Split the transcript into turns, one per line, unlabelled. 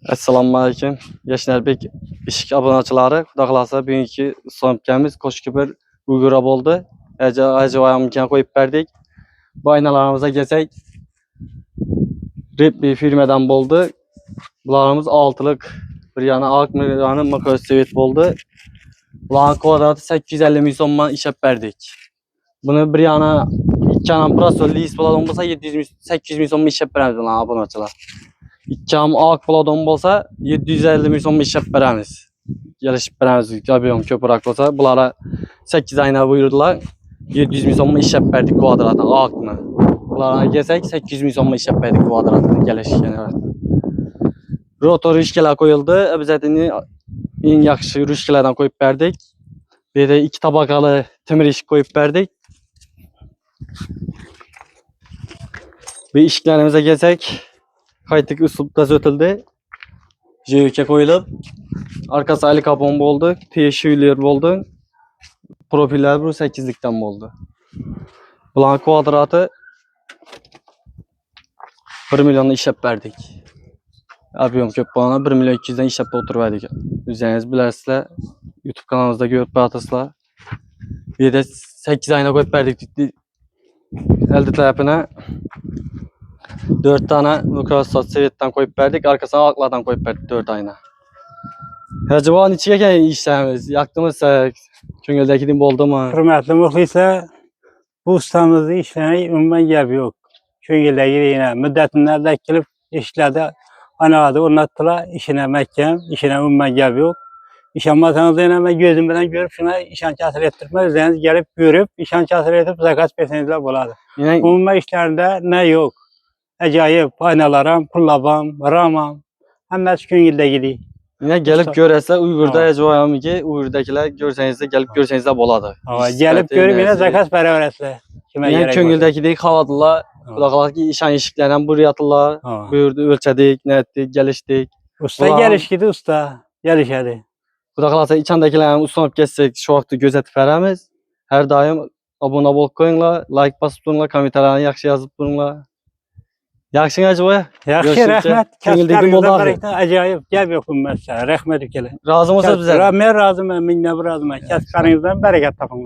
Assalomu alaykum. Yashnarbek ishq obunachiları. Xudo xolasa bugungi so'mkamiz qo'shki bir Uyg'ura bo'ldi. Ajoyimkan qo'yib berdik. Bu aynalarimizga kelsak, Rip bir firmadan bo'ldi. Bularimiz 6'lık bir yana ak bir yana makrosevet bo'ldi. Bularning kvadrati 850 ming so'mdan ishab berdik. Buni bir yana ikki yana prosollis bo'ladigan bo'lsa 800 ming so'mdan ishab beramiz bularning obunachilar. İkkam ak pladon bolsa 750 ming so'm ishab beramiz. Kelishib beramiz. Ob'yom ko'proq bo'lsa, bulara 8 ayna buyurdilar. 700 ming so'm ishab berdik kvadratni akni. Bularga kelsak 800 ming so'm ishab berdik kvadratni kelishgan. Rotor ishkalar qo'yildi. Obязательно eng yaxshi rushkalardan qo'yib berdik. Bu yerda ikki tabaqali temir eshik qo'yib berdik. Bu eshiklarimize kelsak, qaytik uslubda o'tildi. Jeyka qo'yilib, arkasi ali kapon bo'ldi, teshiklar bo'ldi. Profillar bu 8likdan bo'ldi. Bularning kvadrati 1 million ishab berdik. Ob'yom ko'p bo'lganda 1 million 200 dan ishab o'tirdik. O'zingiz bilasizlar, YouTube kanalimizda ko'rib turasizlar. Bu yerda 8 ayna qo'yib berdik. Elde tarafına 4 tane mikrosevetdan qo'yib berdik, arkasına aklardan qo'yib berdik 4 ayna. Hacıvan içiga kelgan ishlarimiz, yoqdimizsa, ko'ngildagidek bo'ldimi?
Hurmatli muxlislar, bu ustamizning ishlari umuman gap yo'q. Ko'ngildagidek muddatlarda kelib eshiklarda analarda o'rnatdilar, ishini mahkam, ishini umuman gap yo'q. İşanmasanız da ben gözüm bilen görüp şuna işanç hasıl ettirmez. Özleriniz gelip görüp işanç hasıl edip zakat versenizler buladı. Umuma işlerinde ne yok. Acayip aynalarım, pullabam, ramam. Hemmesi köngülde gidiyor.
Yine gelip görese Uygur'da acayip ki Uygur'dakiler görseniz de gelip görseniz de buladı.
Gelip görüp yine zakat verirler.
Yine köngüldeki değil havadılar. Kulaklar ki işan işiklerden buraya atırlar. Buyurdu, ölçedik, ne ettik, geliştik.
Usta geliş gidi usta. Gelişedi.
Xudo xolasa içindekilerin ustanıp geçsek şu vaxtı gözetip veremiz. Her daim abone olup koyunlar, like basıp durunlar, komentarlarını yaxşı yazıp durunlar. Yaxşı acaba?
Yaxşı, rahmet. Kaslarınızdan acayip gel yokum mesela. Rahmet ülkeler.
Razı mısınız bize?
Ben razıyım, minnet razıyım. Kaslarınızdan bereket tapın.